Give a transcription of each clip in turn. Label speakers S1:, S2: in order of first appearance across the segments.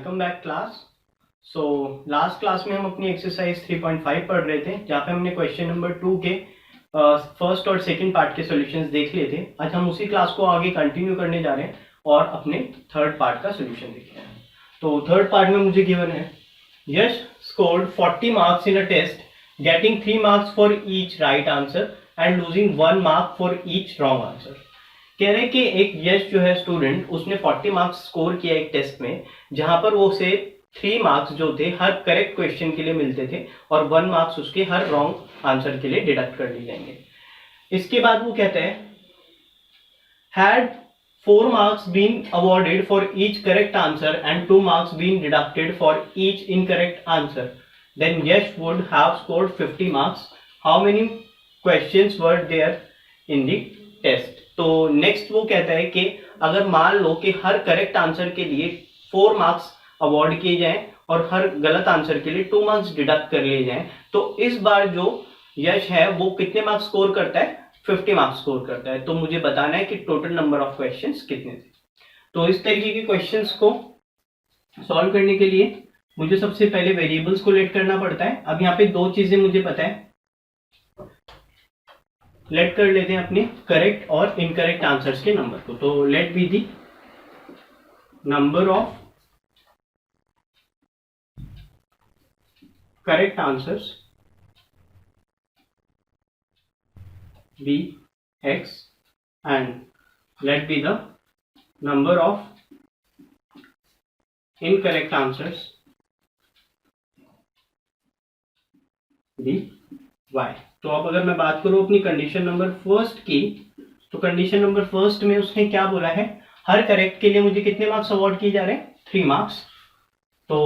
S1: Welcome back class. So last class में हम अपनी एक्सरसाइज 3.5 पढ़ रहे थे, जहाँ पे हमने क्वेश्चन नंबर 2 के फर्स्ट और सेकंड पार्ट के सॉल्यूशंस देख लिए थे। आज हम उसी क्लास को आगे कंटिन्यू करने जा रहे हैं और अपने थर्ड पार्ट का सॉल्यूशन देख रहे हैं। तो थर्ड पार्ट में मुझे गिवन है Yash scored 40 marks in a test getting 3 marks for each right answer and losing 1 mark for each wrong answer. कह रहे कि एक यश जो है स्टूडेंट, उसने 40 मार्क्स स्कोर किया एक टेस्ट में, जहां पर वो उसे 3 मार्क्स जो थे हर करेक्ट क्वेश्चन के लिए मिलते थे और 1 मार्क्स उसके हर रॉन्ग आंसर के लिए डिडक्ट कर लिए जाएंगे। इसके बाद वो कहते हैं had 4 marks been awarded for each correct answer and 2 marks been deducted for each incorrect answer, then Yash would have scored 50 marks. How many questions were there in the test. तो नेक्स्ट वो कहता है कि अगर मान लो कि हर करेक्ट आंसर के लिए 4 मार्क्स अवॉर्ड किए जाएं और हर गलत आंसर के लिए 2 मार्क्स डिडक्ट कर लिए जाएं, तो इस बार जो यश है वो कितने मार्क्स स्कोर करता है? 50 मार्क्स स्कोर करता है। तो मुझे बताना है कि टोटल नंबर ऑफ क्वेश्चंस कितने थे। तो इस तरीके के क्वेश्चंस को सॉल्व करने के लिए मुझे सबसे पहले वेरिएबल्स को लेट करना पड़ता है। अब यहाँ पे दो चीजें मुझे पता है, लेट कर लेते हैं अपने करेक्ट और इनकरेक्ट आंसर्स के नंबर को। तो let B the number of correct answers be x and let be the number of incorrect answers be y। तो अब अगर मैं बात करूं अपनी कंडीशन नंबर फर्स्ट की, तो कंडीशन नंबर फर्स्ट में उसने क्या बोला है, हर करेक्ट के लिए मुझे कितने मार्क्स अवॉर्ड किए जा रहे हैं? 3 मार्क्स। तो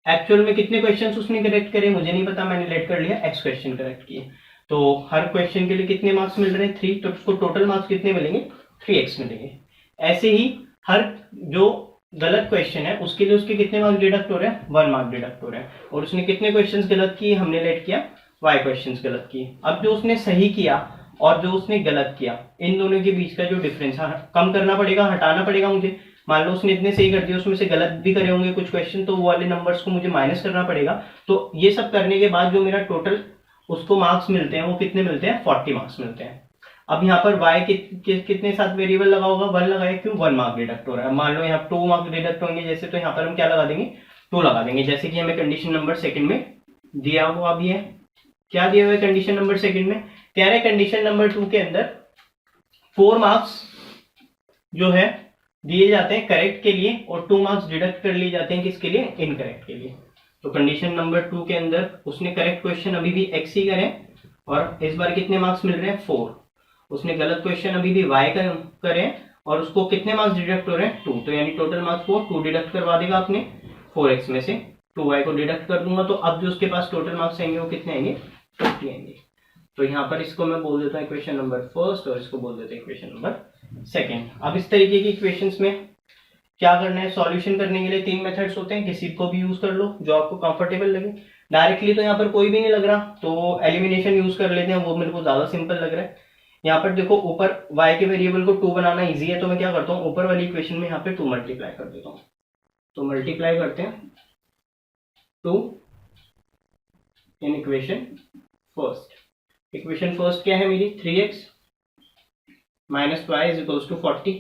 S1: एक्चुअल में कितने क्वेश्चंस उसने करेक्ट करे मुझे नहीं पता, मैंने लेट कर लिया x क्वेश्चन करेक्ट किए। तो हर क्वेश्चन के लिए कितने मार्क्स मिल रहे हैं? 3। तो उसको टोटल मार्क्स कितने मिलेंगे? 3x मिलेंगे। ऐसे ही हर जो गलत क्वेश्चन है उसके लिए उसके कितने मार्क्स डिडक्ट हो रहे हैं? 1 मार्क डिडक्ट हो रहे हैं। और उसने कितने क्वेश्चंस गलत किए? हमने लेट किया y क्वेश्चंस गलत किए। अब जो उसने सही किया और जो उसने गलत किया, इन दोनों के बीच का जो डिफरेंस है कम करना पड़ेगा, हटाना पड़ेगा मुझे। मान लो उसने इतने सही कर दिए, उसमें से गलत भी करे होंगे कुछ क्वेश्चन, तो वो वाले नंबर्स को मुझे माइनस करना पड़ेगा। तो ये सब करने के बाद जो मेरा टोटल उसको मार्क्स मिलते हैं वो कितने मिलते हैं? 40 मार्क्स मिलते हैं। अब यहाँ पर y कितने साथ वेरिएबल लगा होगा? 1 लगाए, क्यों? 1 मार्क डिडक्ट हो रहा है। मान लो यहाँ 2 मार्क्स डिडक्ट होंगे जैसे, तो यहाँ पर हम क्या लगा देंगे? 2 लगा देंगे, जैसे कि हमें कंडीशन नंबर सेकंड में दिया हुआ भी है। क्या दिया हुआ है कंडीशन नंबर सेकंड में? कह रहे कंडीशन नंबर 2 के अंदर 4 मार्क्स जो है दिए जाते हैं करेक्ट के लिए और 2 मार्क्स डिडक्ट कर लिए जाते हैं किसके लिए? इनकरेक्ट के लिए। तो कंडीशन नंबर 2 के अंदर उसने करेक्ट क्वेश्चन अभी भी x ही करे और इस बार कितने मार्क्स मिल रहे हैं? 4। उसने गलत क्वेश्चन अभी भी y करे और उसको कितने मार्क्स डिडक्ट हो रहे हैं? 2। तो यानी टोटल मार्क्स को 2 डिडक्ट करवा देगा अपने 4x में से, 2y को डिडक्ट कर दूंगा। तो अब जो उसके पास टोटल मार्क्स आएंगे वो कितने आएंगे? 50 आएंगे। तो यहाँ पर इसको मैं बोल देता हूँ इक्वेशन नंबर फर्स्ट और इसको बोल देता हूँ इक्वेशन नंबर सेकेंड। अब इस तरीके की इक्वेशंस में क्या करना है? सॉल्यूशन करने के लिए 3 मेथड्स होते हैं, किसी को भी यूज कर लो जो आपको कंफर्टेबल लगे। डायरेक्टली तो यहाँ पर कोई भी नहीं लग रहा, तो एलिमिनेशन यूज कर लेते हैं, वो मेरे को ज्यादा सिंपल लग रहा है। यहाँ पर देखो ऊपर y के वेरिएबल को 2 बनाना इजी है, तो मैं क्या करता हूँ ऊपर वाली इक्वेशन में यहाँ पे 2 मल्टीप्लाई कर देता हूँ। तो मल्टीप्लाई करते हैं 2 in equation first. Equation first क्या है मेरी? 3x minus Y is equals to 40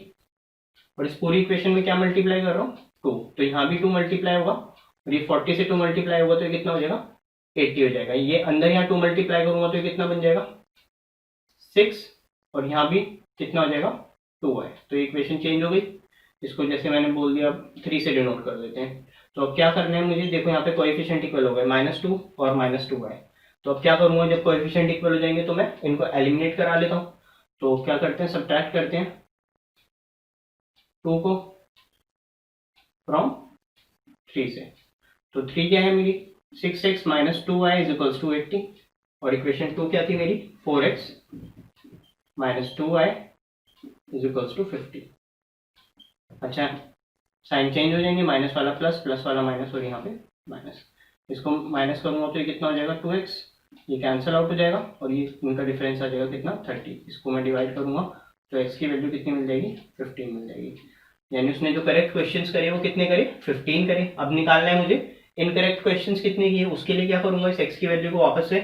S1: और इस पूरी इक्वेशन में क्या मल्टीप्लाई कर रहा हूँ? 2। तो यहाँ भी 2 मल्टीप्लाई होगा और ये 40 से 2 मल्टीप्लाई होगा तो ये कितना हो जाएगा? 80 हो जाएगा। ये अंदर यहाँ 2 मल्टीप्लाई करूंगा तो ये कितना बन जाएगा? 6 और यहाँ भी कितना हो जाएगा? 2 है। तो ये इक्वेशन चेंज हो गई। इसको जैसे मैंने बोल दिया 3 से डिनोट कर देते हैं। तो अब क्या करना है मुझे? देखो यहाँ पे कोएफिशिएंट इक्वल हो गए, -2 और -2 है। तो अब क्या करूंगा? जब कोएफिशिएंट इक्वल हो जाएंगे तो मैं इनको एलिमिनेट करा लेता हूँ। तो क्या करते हैं? सब्ट्रैक्ट करते हैं 2 को फ्रॉम 3 से। तो 3 क्या है मेरी? 6x minus 2y is equals to 80 और इक्वेशन 2 क्या थी मेरी? 4x minus 2y is equals to 50। अच्छा, साइन चेंज हो जाएंगे, माइनस वाला प्लस, प्लस वाला माइनस और यहाँ पे माइनस। इसको माइनस करूंगा तो ये कितना हो जाएगा? 2x। ये कैंसिल आउट हो जाएगा और ये इनका डिफरेंस आ जाएगा कितना? 30। इसको मैं डिवाइड करूंगा तो x की वैल्यू कितनी मिल जाएगी? 15 मिल जाएगी। यानी उसने जो करेक्ट क्वेश्चंस करे वो कितने करे, 15 करे। अब निकालना है मुझे इनकरेक्ट क्वेश्चंस कितने किए, उसके लिए क्या करूंगा, इस x की वैल्यू को वापस से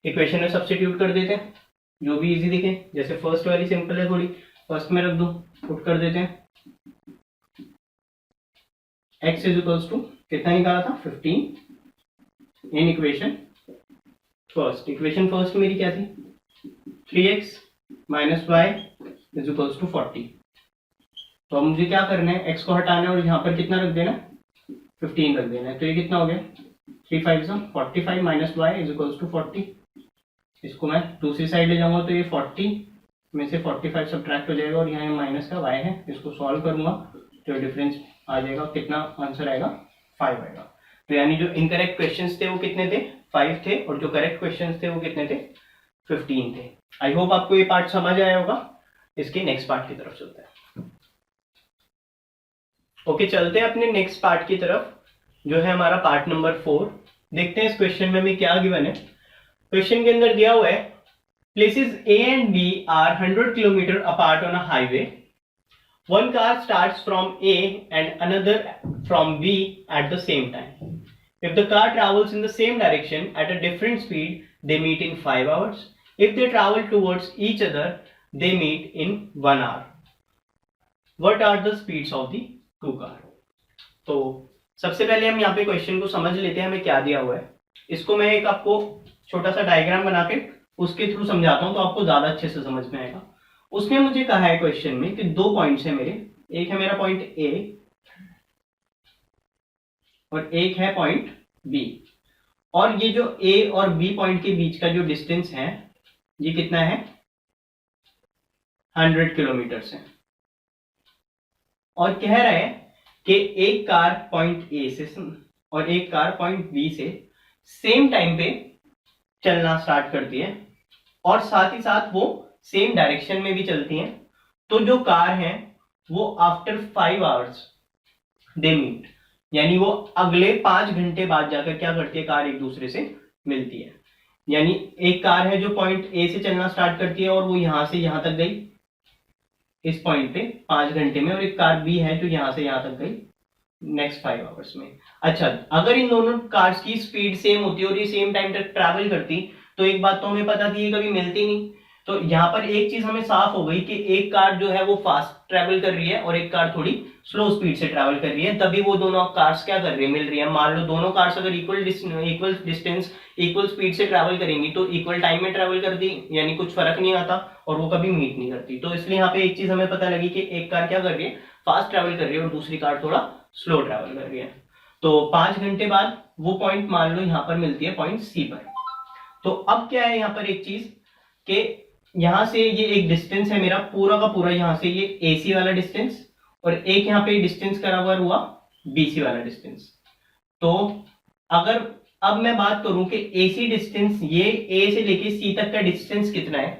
S1: इक्वेशन में सब्स्टिट्यूट कर देते हैं, जो भी इजी दिखे। जैसे फर्स्ट वाली सिंपल है थोड़ी, फर्स्ट में रख दो, पुट कर देते हैं। x इज इक्वल्स टू कितना निकाला था, 15 in equation first. Equation first मेरी क्या थी, 3x minus Y is equals to 40। तो अब मुझे क्या करना है, x को हटाना है और यहाँ पर कितना रख देना, 15 रख देना है। तो ये कितना हो गया, 3 5 45 minus Y is equals to 40। इसको मैं दूसरी साइड ले जाऊंगा तो ये 40 में से 45 सब्ट्रैक्ट हो जाएगा और यहाँ माइनस का y है, इसको सॉल्व करूंगा तो डिफरेंस आ जाएगा, कितना आंसर आएगा, 5 आएगा। तो यानी जो इनकरेक्ट क्वेश्चंस थे वो कितने थे, 5 थे, और जो करेक्ट क्वेश्चंस थे वो कितने थे, 15 थे। आई होप आपको ये पार्ट समझ आया होगा। इसके नेक्स्ट पार्ट की तरफ चलते हैं। ओके, चलते हैं अपने नेक्स्ट पार्ट की तरफ, जो है हमारा पार्ट नंबर 4। देखते हैं इस क्वेश्चन में हमें क्या गिवन है। क्वेश्चन के अंदर दिया हुआ है, places A and B are 100 kilometre apart on a highway. One car starts from A and another from B at the same time. If the car travels in the same direction at a different speed, they meet in 5 hours. If they travel towards each other, they meet in 1 hour. What are the speeds of the two cars? तो सबसे पहले हम यहाँ पे question को समझ लेते हैं, हमें क्या दिया हुआ है। इसको मैं एक आपको छोटा सा डायग्राम बना के उसके थ्रू समझाता हूँ तो आपको ज्यादा अच्छे से समझ में आएगा। उसने मुझे कहा है क्वेश्चन में कि 2 पॉइंट्स है मेरे, एक है मेरा पॉइंट A और एक है पॉइंट B, और ये जो A और B पॉइंट के बीच का जो डिस्टेंस है ये कितना है, 100 किलोमीटर है। और कह रहा है कि एक कार पॉइंट A से और एक कार पॉइंट B से सेम टाइम पे चलना स्टार्ट करती है और साथ ही साथ वो सेम डायरेक्शन में भी चलती हैं। तो जो कार है वो आफ्टर 5 आवर्स दे मीट, यानी वो अगले 5 घंटे बाद जाकर क्या करती है, कार एक दूसरे से मिलती है। यानी एक कार है जो पॉइंट A से चलना स्टार्ट करती है और वो यहां से यहां तक गई इस पॉइंट पे 5 घंटे में, और एक कार B है जो यहां से यहां तक गई नेक्स्ट 5 आवर्स में। अच्छा, अगर इन दोनों कार्स की स्पीड सेम होती और ये सेम टाइम तक ट्रैवल करती तो एक बात तो हमें पता थी, ये कभी मिलती नहीं। तो यहाँ पर एक चीज हमें साफ हो गई कि एक कार जो है वो फास्ट ट्रैवल कर रही है और एक कार थोड़ी स्लो स्पीड से ट्रैवल कर रही है, तभी वो दोनों कार्स क्या कर रही है, मिल रही है। मान लो दोनों कार्स अगर इक्वल डिस्टेंस इक्वल स्पीड से ट्रैवल करेंगी तो इक्वल टाइम में ट्रैवल करती, यानी कुछ फर्क नहीं आता और वो कभी मीट नहीं करती। तो इसलिए यहाँ पे एक चीज हमें पता लगी कि एक कार क्या कर रही है, फास्ट ट्रैवल कर रही है और दूसरी कार थोड़ा स्लो ट्रैवल कर रही है। तो 5 घंटे बाद वो पॉइंट मान लो यहाँ पर मिलती है पॉइंट सी पर। तो अब क्या है यहाँ पर एक चीज कि यहां से ये एक डिस्टेंस है मेरा पूरा का पूरा, यहां से ये AC वाला डिस्टेंस और एक यहाँ पे डिस्टेंस करा हुआ BC वाला डिस्टेंस। तो अगर अब मैं बात करूं कि AC डिस्टेंस ये A से लेके C तक का डिस्टेंस कितना है,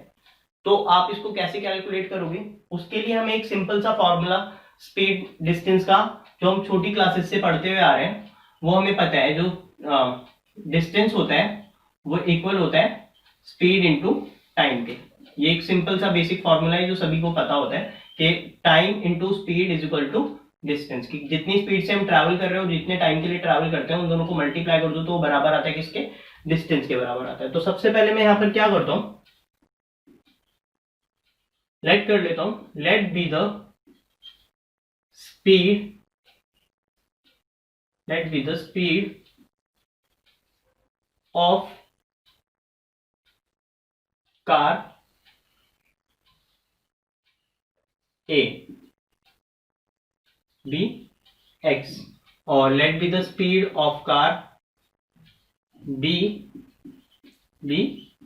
S1: तो आप इसको कैसे कैलकुलेट करोगे, उसके लिए हमें एक सिंपल सा फॉर्मूला स्पीड डिस्टेंस का जो हम छोटी क्लासेस से पढ़ते हुए आ रहे हैं वो हमें पता है। जो डिस्टेंस होता है वो इक्वल होता है स्पीड इनटू टाइम के। ये एक सिंपल सा बेसिक फॉर्मूला है जो सभी को पता होता है कि time into speed is equal to distance, की जितनी स्पीड से हम ट्रैवल कर रहे हो, जितने टाइम के लिए ट्रैवल करते हैं, उन दोनों को मल्टीप्लाई कर दो तो वो बराबर आता है किसके, डिस्टेंस के बराबर आता है। तो सबसे पहले मैं यहां पर क्या करता हूं, लेट कर लेता हूं, let be the speed, let be the speed of car A B X और let be the speed of car B B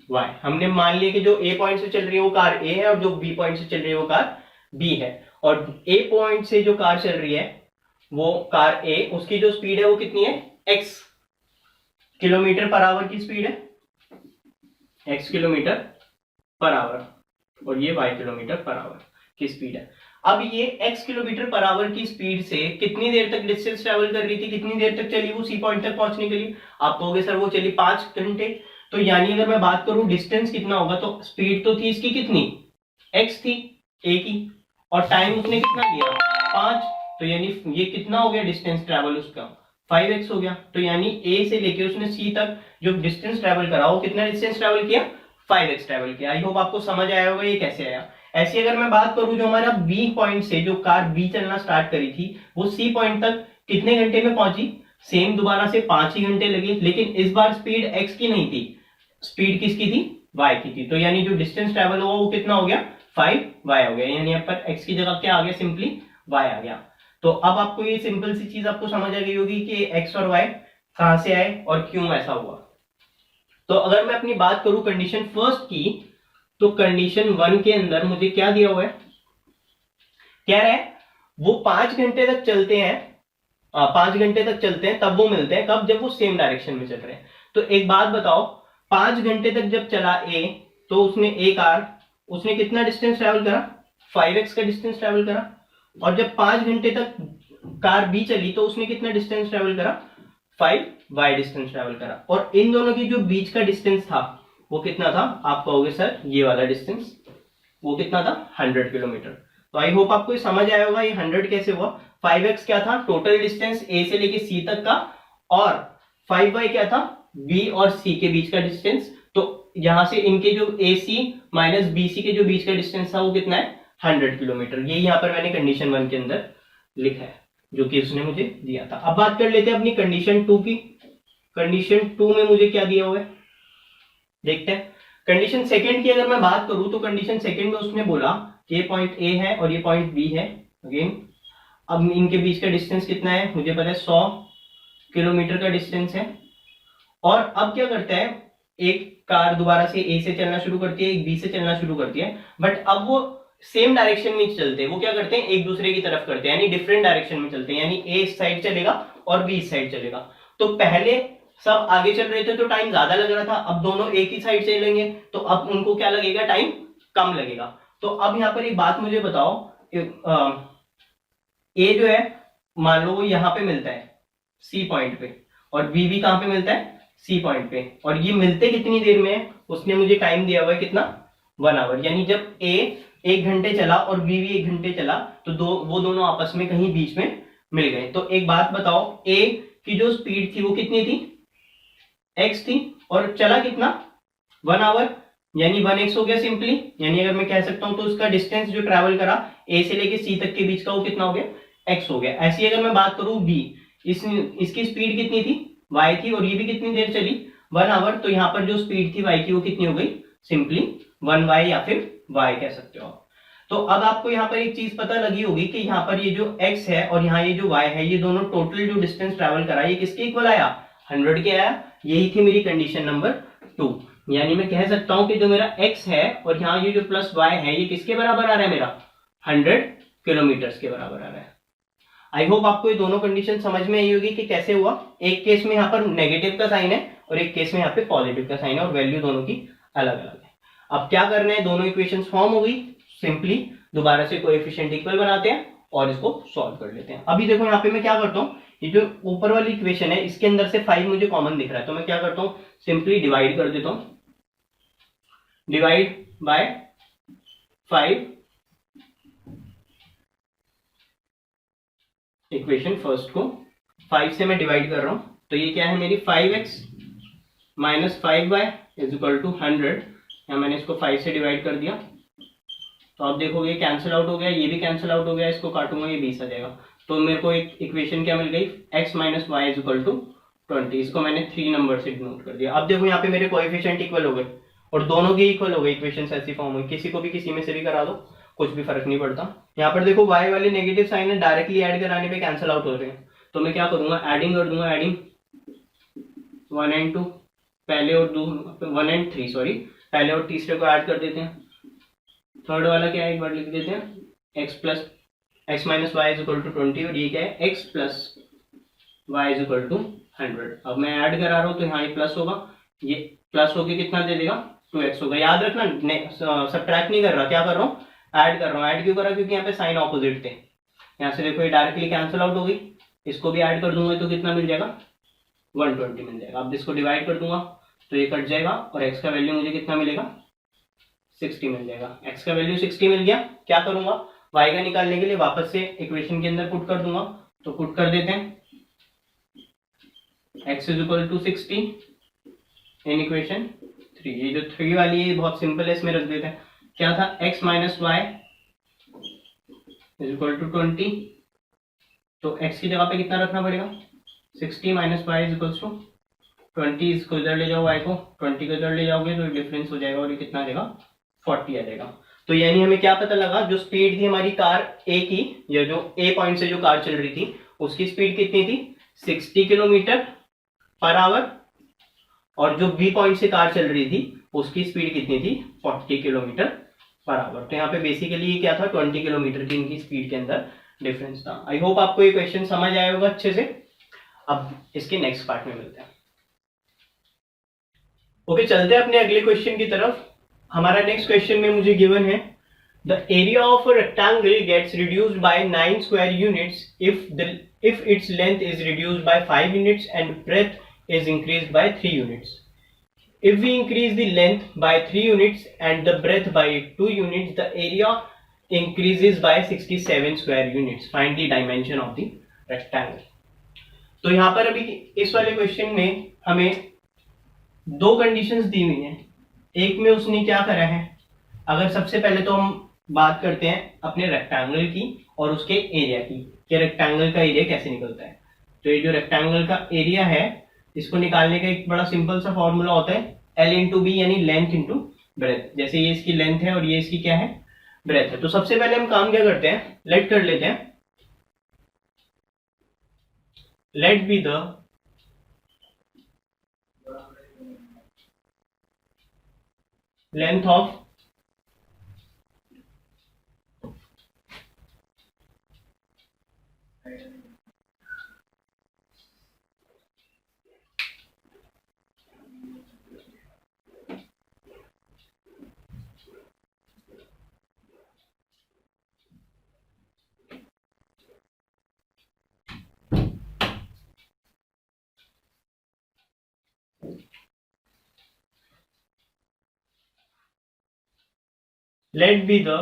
S1: Y। हमने मान लिया कि जो A पॉइंट से चल रही है वो कार A है और जो B पॉइंट से चल रही है वो कार B है, और A पॉइंट से जो कार चल रही है वो कार A, उसकी जो स्पीड है वो कितनी है, X किलोमीटर पर आवर की स्पीड है, X किलोमीटर पर आवर, और ये Y किलोमीटर पर आवर की स्पीड है। अब ये x किलोमीटर पर आवर की स्पीड से कितनी देर तक डिस्टेंस ट्रैवल कर रही थी, कितनी देर तक चली वो सी पॉइंट तक पहुंचने के लिए, आप कहोगे सर वो चली 5 घंटे। तो यानी अगर मैं बात करूं डिस्टेंस कितना होगा, तो स्पीड तो थी इसकी कितनी, x थी a की, और टाइम उसने कितना लिया 5, तो यानी ये कितना हो गया डिस्टेंस ट्रेवल उसका 5x हो गया। तो यानी A से लेके उसने C तक जो डिस्टेंस ट्रेवल करा वो कितना डिस्टेंस ट्रेवल किया 5x ट्रेवल किया। आई होप आपको समझ आया होगा ये कैसे आया। ऐसी अगर मैं बात करूं जो हमारा B पॉइंट से जो कार B चलना स्टार्ट करी थी वो C पॉइंट तक कितने घंटे में पहुंची, सेम दोबारा से 5 ही घंटे लगे, लेकिन इस बार स्पीड x की नहीं थी, स्पीड किसकी थी y की थी। तो यानी जो डिस्टेंस ट्रेवल हुआ वो कितना हो गया 5y हो गया। यानी यहाँ पर x की जगह क्या आ गया सिंपली y आ गया। तो अब आपको ये सिंपल सी चीज आपको समझ आ गई होगी कि x और y कहां से आए और क्यों ऐसा हुआ। तो अगर मैं अपनी बात करूं कंडीशन फर्स्ट की, तो कंडीशन 1 के अंदर मुझे क्या दिया हुआ है, कह रहा है वो 5 घंटे तक चलते हैं, 5 घंटे तक चलते हैं तब वो मिलते हैं कब, जब वो सेम डायरेक्शन में चल रहे हैं। तो एक बात बताओ 5 घंटे तक जब चला A तो उसने एक कार उसने कितना डिस्टेंस ट्रेवल करा 5x का डिस्टेंस ट्रेवल करा, और जब 5 घंटे तक कार B चली तो उसने कितना डिस्टेंस ट्रेवल करा 5y डिस्टेंस ट्रेवल करा। और इन दोनों की जो बीच का डिस्टेंस था वो कितना था, आप कहोगे सर ये वाला डिस्टेंस वो कितना था 100 किलोमीटर। तो आई होप आपको ये समझ आया होगा ये 100 कैसे हुआ। 5x क्या था टोटल डिस्टेंस A से लेके C तक का, और 5y क्या था B और C के बीच का डिस्टेंस। तो यहां से इनके जो AC माइनस BC के जो बीच का डिस्टेंस था वो कितना है 100 किलोमीटर। ये यहां पर मैंने कंडीशन 1 के अंदर लिखा है जो कि उसने मुझे दिया था। अब बात कर लेते हैं अपनी कंडीशन 2 की। कंडीशन 2 में मुझे क्या दिया हुआ है देखते हैं। कंडीशन सेकंड की अगर मैं बात करूं तो कंडीशन सेकंड में उसने बोला कि ये पॉइंट A है और ये पॉइंट B है। अगेन अब इनके बीच का डिस्टेंस कितना है मुझे पता है 100 किलोमीटर का डिस्टेंस है। और अब क्या करता है एक कार दोबारा से A से चलना शुरू करती है, एक B से चलना शुरू करती है, बट अब वो सेम डायरेक्शन में चलते हैं। वो क्या करते हैं एक दूसरे की तरफ करते हैं, यानी डिफरेंट डायरेक्शन में चलते हैं, यानी A इस साइड चलेगा और B इस साइड चलेगा। तो पहले सब आगे चल रहे थे तो टाइम ज्यादा लग रहा था, अब दोनों एक ही साइड चलेंगे तो अब उनको क्या लगेगा टाइम कम लगेगा। तो अब यहां पर एक बात मुझे बताओ, ए जो है मान लो वो यहां पे मिलता है सी पॉइंट पे, और बी भी कहां पे मिलता है सी पॉइंट पे, और ये मिलते कितनी देर में है उसने मुझे टाइम दिया हुआ है कितना 1 आवर। यानी जब ए 1 घंटे चला और बी भी 1 घंटे चला तो वो दोनों आपस में कहीं बीच में मिल गए। तो एक बात बताओ ए की जो स्पीड थी वो कितनी थी x थी, और चला कितना 1 आवर, यानी 1x हो गया सिंपली। यानी अगर मैं कह सकता हूं तो उसका डिस्टेंस जो ट्रैवल करा A से लेके C तक के बीच का वो कितना हो गया x हो गया। ऐसी अगर मैं बात करूं B, इसकी स्पीड कितनी थी y थी, और ये भी कितनी देर चली 1 आवर। तो यहाँ पर जो स्पीड थी y की वो कितनी हो गई सिंपली 1y या फिर y कह सकते हो। तो अब आपको यहाँ पर एक चीज पता लगी होगी कि यहाँ पर ये जो x है और यहाँ ये जो y है, ये दोनों टोटल जो डिस्टेंस ट्रैवल करा ये किसके इक्वल आया 100 के आया। यही थी मेरी कंडीशन नंबर 2। यानी मैं कह सकता हूं कि जो मेरा x है और यहाँ ये जो प्लस y है ये किसके बराबर आ रहा है मेरा 100 किलोमीटर के बराबर आ रहा है। आई होप आपको ये दोनों कंडीशन समझ में आई होगी कि कैसे हुआ। एक केस में यहाँ पर नेगेटिव का साइन है और एक केस में यहाँ पे पॉजिटिव का साइन है, और वैल्यू दोनों की अलग अलग है। अब क्या करना है, दोनों इक्वेशन फॉर्म हो गई, सिंपली दोबारा से कोएफिशिएंट इक्वल बनाते हैं और इसको सॉल्व कर लेते हैं। अभी देखो यहाँ पे मैं क्या करता हूँ, ये जो ऊपर वाली इक्वेशन है इसके अंदर से 5 मुझे कॉमन दिख रहा है, तो मैं क्या करता हूँ सिंपली डिवाइड कर देता हूँ, डिवाइड बाय 5 इक्वेशन फर्स्ट को 5 से मैं डिवाइड कर रहा हूं। तो ये क्या है मेरी 5x minus 5y is equal to 100। या मैंने इसको 5 से डिवाइड कर दिया तो आप देखोगे कैंसिल आउट हो गया, ये भी कैंसिल आउट हो गया, इसको काटूंगा ये 20 आ जाएगा। तो मेरे को एक इक्वेशन क्या मिल गई x minus Y is equal to 20। इसको मैंने 3 नंबर से डिनोट कर दिया। अब देखो यहाँ पे मेरे कोएफिशिएंट इक्वल हो गए और दोनों के इक्वल हो गए, इक्वेशन ऐसी फॉर्म हुई। किसी को भी किसी में से भी करा दो कुछ भी फर्क नहीं पड़ता। यहाँ पर देखो y वाले नेगेटिव साइन है, डायरेक्टली ऐड कराने पे कैंसिल आउट हो रहे हैं। तो मैं क्या करूंगा एडिंग कर दूंगा, एडिंग 1 and 2 पहले और 1 and 3 सॉरी पहले और तीसरे को ऐड कर देते हैं। थर्ड वाला क्या है एक बार लिख देते हैं x minus Y is equal to 20 और ये क्या है x plus y is equal to 100। अब मैं ऐड करा रहा हूँ तो यहाँ ये प्लस होगा, ये प्लस होके कितना दे देगा 2x होगा। याद रखना सब्ट्रैक्ट नहीं कर रहा, क्या कर रहा हूँ ऐड कर रहा हूँ। ऐड क्यों करा क्योंकि यहाँ पे साइन ऑपोजिट थे। यहाँ से देखो ये डायरेक्टली कैंसिल आउट हो गई, इसको भी ऐड कर दूंगा तो कितना मिल जाएगा 120 मिल जाएगा। अब इसको डिवाइड कर दूंगा तो ये कट जाएगा और x का वैल्यू मुझे कितना मिलेगा 60 मिल जाएगा। x का वैल्यू 60 मिल गया। क्या करूंगा y का निकालने के लिए वापस से इक्वेशन के अंदर पुट कर दूंगा, तो पुट कर देते हैं x is equal to 60 in equation 3। ये जो 3 वाली है बहुत सिंपल है, इसमें रख देते हैं। क्या था, x minus Y is equal to 20, तो x की जगह पे कितना रखना पड़ेगा, 60 minus Y is equal to 20। इसको इधर ले जाओ, y को 20 को इधर ले जाओगे तो डिफरेंस हो जाएगा और ये कितना आ जाएगा, 40 आ जाएगा। तो यानी हमें क्या पता लगा, जो स्पीड थी हमारी कार ए की, या जो ए पॉइंट से जो कार चल रही थी उसकी स्पीड कितनी थी, 60 किलोमीटर पर आवर, और जो बी पॉइंट से कार चल रही थी उसकी स्पीड कितनी थी, 40 किलोमीटर पर आवर। तो यहाँ पे बेसिकली क्या था, 20 किलोमीटर की इनकी स्पीड के अंदर डिफरेंस था। आई होप आपको ये क्वेश्चन समझ आया होगा अच्छे से। अब इसके नेक्स्ट पार्ट में मिलते हैं। ओके, चलते हैं अपने अगले क्वेश्चन की तरफ। हमारा नेक्स्ट क्वेश्चन में मुझे गिवन है, the area of a rectangle gets reduced by 9 square units if its length is reduced by 5 units and breadth is increased by 3 units. If we increase the length by 3 units and the breadth by 2 units, the area increases by 67 square units. Find the dimension of the rectangle. तो यहाँ पर अभी इस वाले question में हमें दो conditions दी हुई हैं। एक में उसने क्या करा है, अगर सबसे पहले तो हम बात करते हैं अपने रेक्टेंगल की और उसके एरिया की, कि रेक्टेंगल का एरिया कैसे निकलता है। तो ये जो रेक्टेंगल का एरिया है, इसको निकालने का एक बड़ा सिंपल सा फॉर्मूला होता है, L इंटू बी, यानी लेंथ इंटू ब्रेथ। जैसे ये इसकी लेंथ है और ये इसकी क्या है, ब्रेथ है। तो सबसे पहले हम काम क्या करते हैं, लेट कर लेते हैं, let be the length of let be the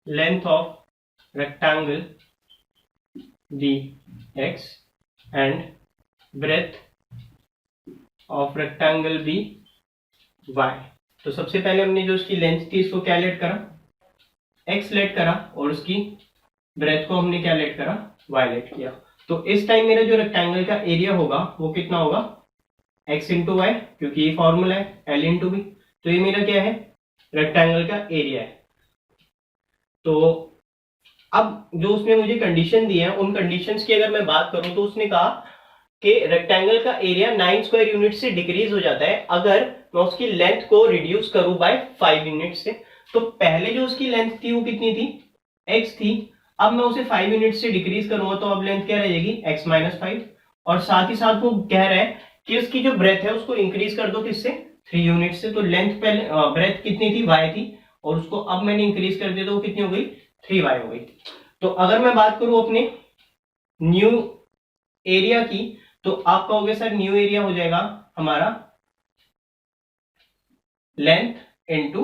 S1: length of rectangle dx and breadth of rectangle by y। तो सबसे पहले हमने जो उसकी लेंथ थी इसको क्या लेट करा, x लेट करा, और उसकी ब्रेथ को हमने क्या लेट करा, y लेट किया। तो इस टाइम मेरा जो रेक्टेंगल का एरिया होगा वो कितना होगा, x इंटू वाई, क्योंकि ये फॉर्मूला है L इंटू बी। तो ये मेरा क्या है, रेक्टेंगल का एरिया है। तो अब जो उसने मुझे कंडीशन दी है, उन कंडीशंस की अगर मैं बात करूं तो उसने कहा कि रेक्टेंगल का एरिया 9 स्क्वायर यूनिट से डिक्रीज हो जाता है अगर मैं उसकी लेंथ को रिड्यूस करूं बाय 5 यूनिट से। तो पहले जो उसकी लेंथ थी वो कितनी थी, x थी, अब मैं उसे 5 यूनिट से डिक्रीज करूंगा तो अब लेंथ क्या रहेगी, x माइनस 5। और साथ ही साथ वो कह रहा है कि उसकी जो ब्रेथ है उसको इंक्रीज कर दो, किससे, 3 यूनिट से। तो लेंथ पहले ब्रेथ कितनी थी, y थी, और उसको अब मैंने इंक्रीज कर दिया तो वो कितनी हो गई, 3y हो गई। तो अगर मैं बात करूं अपने न्यू एरिया की, तो आप कहोगे सर न्यू एरिया हो जाएगा हमारा लेंथ इनटू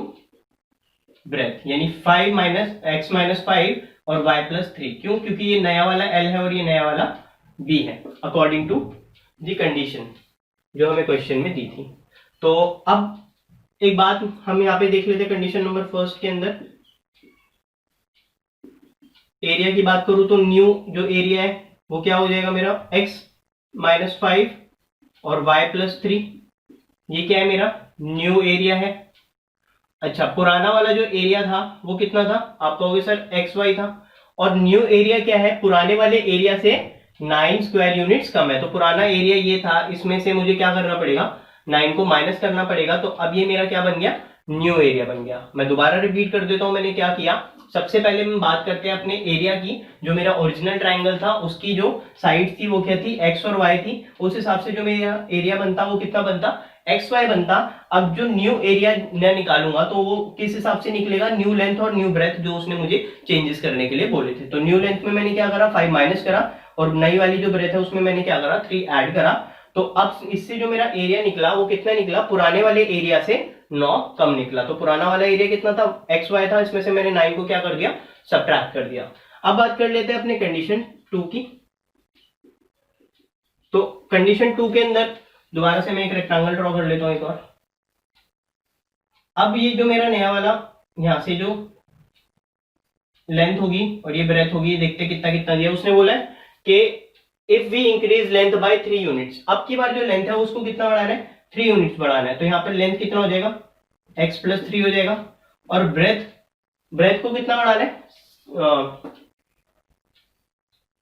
S1: ब्रेथ, यानी 5 माइनस x माइनस 5 और y प्लस 3। क्यों, क्योंकि ये नया वाला L है और ये नया वाला B है, अकॉर्डिंग टू दी कंडीशन जो हमें क्वेश्चन में दी थी। तो अब एक बात हम यहाँ पे देख लेते हैं, कंडीशन नंबर फर्स्ट के अंदर एरिया की बात करूं तो न्यू जो एरिया है वो क्या हो जाएगा मेरा, x माइनस 5 और y प्लस 3। ये क्या है, मेरा न्यू एरिया है। अच्छा, पुराना वाला जो एरिया था वो कितना था, आप कहोगे सर xy था। और न्यू एरिया क्या है, पुराने वाले एरिया से 9 स्क्वायर यूनिट्स कम है। तो पुराना एरिया ये था, इसमें से मुझे क्या करना पड़ेगा, 9 को माइनस करना पड़ेगा। तो अब ये मेरा क्या बन गया, न्यू एरिया बन गया। मैं दोबारा रिपीट कर देता हूं मैंने क्या किया। सबसे पहले हम बात करते हैं अपने एरिया की। जो मेरा ओरिजिनल ट्राइंगल था उसकी जो साइड थी वो क्या थी, x और y थी। उस हिसाब से जो मेरा एरिया बनता वो कितना बनता, xy बनता। अब जो न्यू एरिया मैं निकालूंगा तो वो किस हिसाब से निकलेगा, न्यू लेंथ और न्यू ब्रेथ जो उसने मुझे चेंजेस करने के लिए बोले थे। तो न्यू लेंथ में मैंने क्या करा, 5 माइनस करा, और नई वाली जो ब्रेथ है उसमें मैंने क्या करा, 3 ऐड करा। तो अब इससे जो मेरा एरिया निकला वो कितना निकला, पुराने वाले एरिया से 9 कम निकला। तो पुराना वाला एरिया कितना था, एक्स वाई था, इसमें से मैंने 9 को क्या कर दिया, सब्ट्रैक्ट कर दिया। अब बात कर लेते हैं अपने कंडीशन 2 की। तो कंडीशन 2 के अंदर दोबारा से मैं एक रेक्टेंगल ड्रॉ कर लेता हूं एक और। अब ये जो मेरा नया वाला यहां से जो लेंथ होगी और ये ब्रेथ होगी, देखते कितना कितना दिया उसने, बोला है कि if we increase length by 3 units. अब की बार जो लेंथ है उसको कितना बढ़ाना है, 3 यूनिट्स बढ़ाना है। तो यहाँ पर लेंथ कितना हो जाएगा, x प्लस 3 हो जाएगा। और ब्रेथ, ब्रेथ को कितना बढ़ाना है,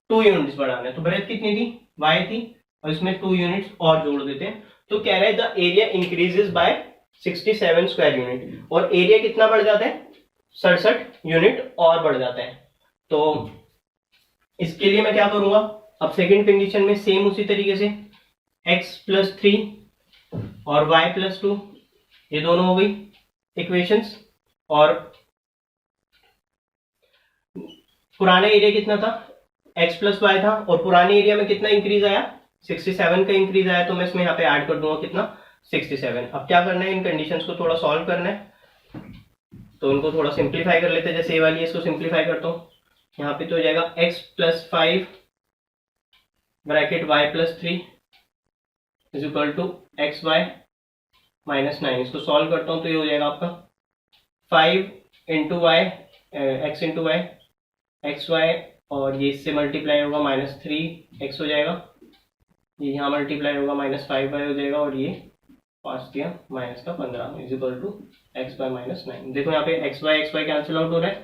S1: 2 यूनिट्स बढ़ाना है। तो ब्रेथ कितनी थी, y थी, और इसमें 2 यूनिट्स और जोड़ देते हैं। तो कह रहा है the area increases by 67 square unit, और एरिया कितना बढ़ जाता है, 67 यूनिट और बढ़ जाता है। तो इसके लिए मैं क्या करूंगा, अब सेकंड कंडीशन में सेम उसी तरीके से x प्लस 3 और y प्लस 2, ये दोनों हो गई इक्वेशंस। और पुराना एरिया कितना था, x प्लस वाई था, और पुराने एरिया में कितना इंक्रीज आया, 67 का इंक्रीज आया। तो मैं इसमें यहाँ पे ऐड कर दूंगा कितना, 67। अब क्या करना है, इन कंडीशंस को थोड़ा सॉल्व करना है। तो उनको थोड़ा सिंप्लीफाई कर लेते हैं। जैसे ये वाली है, इसको सिंप्लीफाई करता हूँ। यहाँ पे तो हो जाएगा x plus 5 bracket y plus 3 is equal to x y minus 9। इसको सॉल्व करता हूँ तो ये हो जाएगा आपका 5 into y, x into y, x y, और ये इससे मल्टीप्लाई होगा -3x हो जाएगा, ये यहाँ मल्टीप्लाई होगा -5y हो जाएगा, और ये 5 दिया माइनस का 15 is equal to x y minus 9। देखो यहाँ पे एक्स वाई कैंसिल आउट हो रहा है,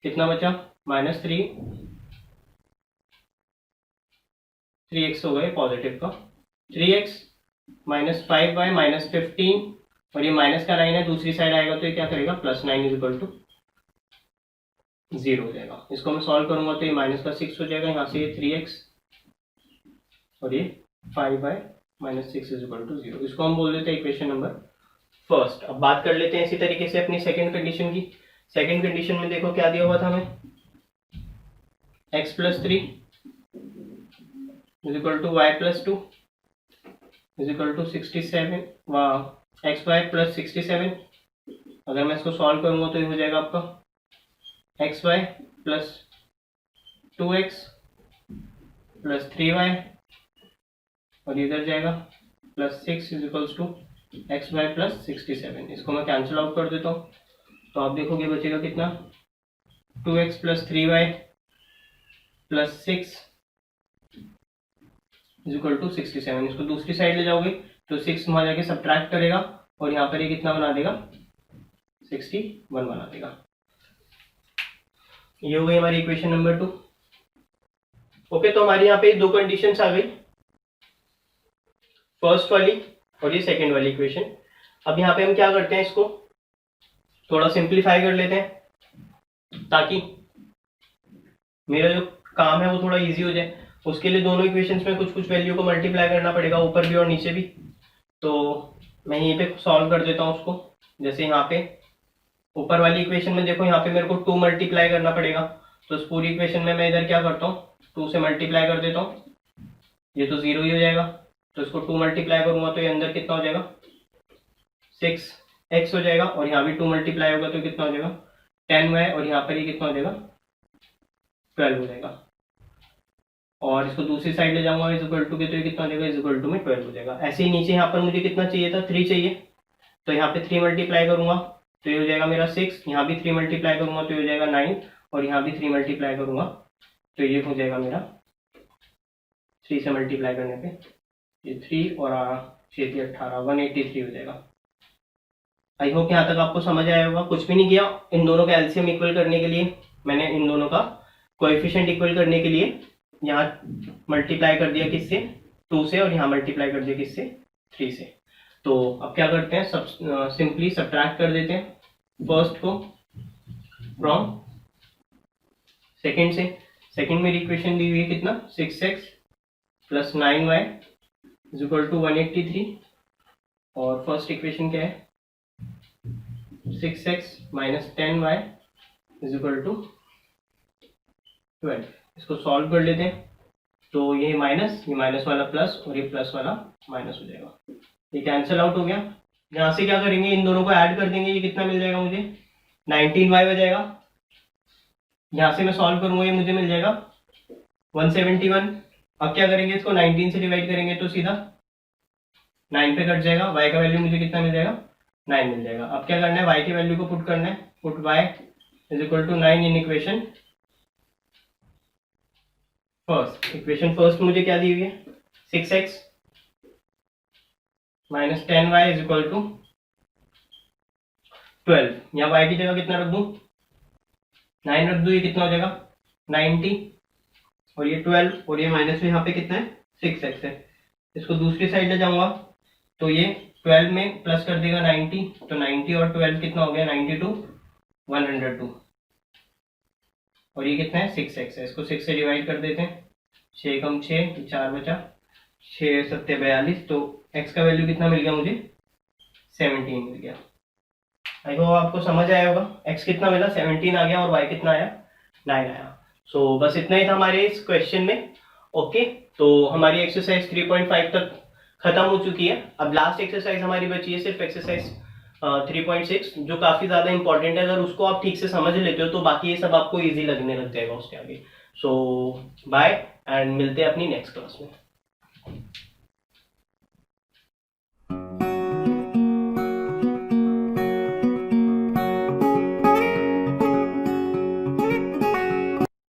S1: कितना बचा, -3x हो गए पॉजिटिव का, 3x माइनस 5y माइनस 15, और ये माइनस का 9 है, दूसरी साइड आएगा तो ये क्या करेगा, +9 इज इक्वल टू 0 हो जाएगा। इसको मैं सॉल्व करूंगा तो ये माइनस का 6 हो जाएगा, यहाँ से ये 3x और ये 5y minus 6 is equal to 0। इसको हम बोल देते हैं इक्वेशन नंबर फर्स्ट। अब बात कर लेते हैं इसी तरीके से अपनी सेकंड कंडीशन की। सेकंड कंडीशन में देखो क्या दिया हुआ था हमें, x plus 3 is equal to y plus 2 is equal to 67, x y plus 67। अगर मैं इसको सॉल्व करूंगा तो ये हो जाएगा आपका x y plus 2x plus 3y, और इधर जाएगा +6 is equals to x y plus 67। इसको मैं कैंसिल आउट कर देता हूँ। तो आप देखोगे बचेगा कितना, 2x plus 3y plus 6 is equal to 67। इसको दूसरी साइड ले जाओगे तो 6 वहां जाके सब्ट्रैक्ट करेगा, और यहाँ पर ये कितना बना देगा, 61 बना देगा। ये हो गई हमारी इक्वेशन नंबर 2। ओके, तो हमारी यहाँ पे दो कंडीशंस आ गई, फर्स्ट वाली और ये सेकंड वाली इक्वेशन। अब यहाँ पे हम क्या करते हैं, इसको थोड़ा सिंप्लीफाई कर लेते हैं ताकि मेरा जो काम है वो थोड़ा इजी हो जाए। उसके लिए दोनों इक्वेशंस में कुछ कुछ वैल्यू को मल्टीप्लाई करना पड़ेगा, ऊपर भी और नीचे भी। तो मैं यहीं पे सॉल्व कर देता हूँ उसको। जैसे यहाँ पे ऊपर वाली इक्वेशन में देखो, यहाँ पे मेरे को 2 मल्टीप्लाई करना पड़ेगा। तो इस पूरी इक्वेशन में मैं इधर क्या करता हूँ, 2 से मल्टीप्लाई कर देता हूँ, ये तो 0 ही हो जाएगा। तो इसको 2 मल्टीप्लाई करूंगा तो ये अंदर कितना हो जाएगा, 6x हो जाएगा, और यहाँ भी 2 मल्टीप्लाई होगा तो कितना हो जाएगा 10y, और यहाँ पर ये कितना हो जाएगा 12 हो जाएगा। और इसको दूसरी साइड ले जाऊंगा इज इक्वल टू के, तो ये कितना हो जाएगा, इज इक्वल टू में 12 हो जाएगा। ऐसे ही नीचे यहाँ पर मुझे कितना चाहिए था, 3 चाहिए, तो यहाँ पे 3 मल्टीप्लाई करूंगा तो ये हो जाएगा मेरा 6, यहाँ भी 3 मल्टीप्लाई करूंगा तो ये हो जाएगा 9, और यहाँ भी 3 मल्टीप्लाई करूंगा तो ये हो जाएगा मेरा 3 से मल्टीप्लाई करने पे ये 3 और 18 183 हो जाएगा। आई होप यहाँ तक आपको समझ आया होगा। कुछ भी नहीं किया, इन दोनों का एलसीएम इक्वल करने के लिए मैंने इन दोनों का कोएफिशिएंट इक्वल करने के लिए यहाँ मल्टीप्लाई कर दिया किससे, 2 से, और यहाँ मल्टीप्लाई कर दिया किससे, 3 से। तो अब क्या करते हैं, सब सिंपली सब्ट्रैक्ट कर देते हैं फर्स्ट को फ्रॉम सेकंड से। सेकंड मेरी इक्वेशन दी हुई है कितना, 6x plus 9y is equal to 183, और फर्स्ट इक्वेशन क्या है, 6x minus 10y is equal to 12। इसको सॉल्व कर लेते हैं। तो ये माइनस वाला प्लस और ये प्लस वाला माइनस हो जाएगा, ये कैंसिल आउट हो गया। यहाँ से क्या करेंगे, इन दोनों को ऐड कर देंगे, ये कितना मिल जाएगा मुझे 19y हो जाएगा। यहाँ से मैं सॉल्व करूंगा, ये मुझे मिल जाएगा 171। अब क्या करेंगे, इसको 19 से डिवाइड करेंगे तो सीधा 9 पे कट जाएगा, y का वैल्यू मुझे कितना मिल जाएगा 9 मिल जाएगा। अब क्या करना है, y की वैल्यू को पुट करना है, put y is equal to 9 in equation first. Equation first मुझे क्या दी हुई है 6x minus 10y is equal to 12। यहाँ y की जगह कितना रख दूं 9 रख दूं, ये कितना हो जाएगा 90 और ये 12 और ये माइनस में यहाँ पे कितना है 6x है। इसको दूसरी साइड ले जाऊंगा तो ये 12 में प्लस कर देगा 90, तो 90 और 12 कितना हो गया 92 102 और ये कितना है 6x है। इसको 6 से डिवाइड कर देते हैं, 6 कम 6 4 बचा, 6 7 42, तो x का वैल्यू कितना मिल गया मुझे 17 मिल गया। आई होप आपको समझ आया होगा, x कितना मिला 17 आ गया और y कितना आया 9 आया। सो बस इतना ही था हमारे इस क्वेश्चन में। ओके, तो हमारी एक्सरसाइज 3.5 तक खत्म हो चुकी है। अब लास्ट एक्सरसाइज हमारी बची है सिर्फ एक्सरसाइज 3.6, जो काफी ज्यादा इंपॉर्टेंट है। अगर उसको आप ठीक से समझ लेते हो तो बाकी ये सब आपको इजी लगने लग जाएगा उसके आगे। सो बाय एंड मिलते हैं अपनी नेक्स्ट क्लास में।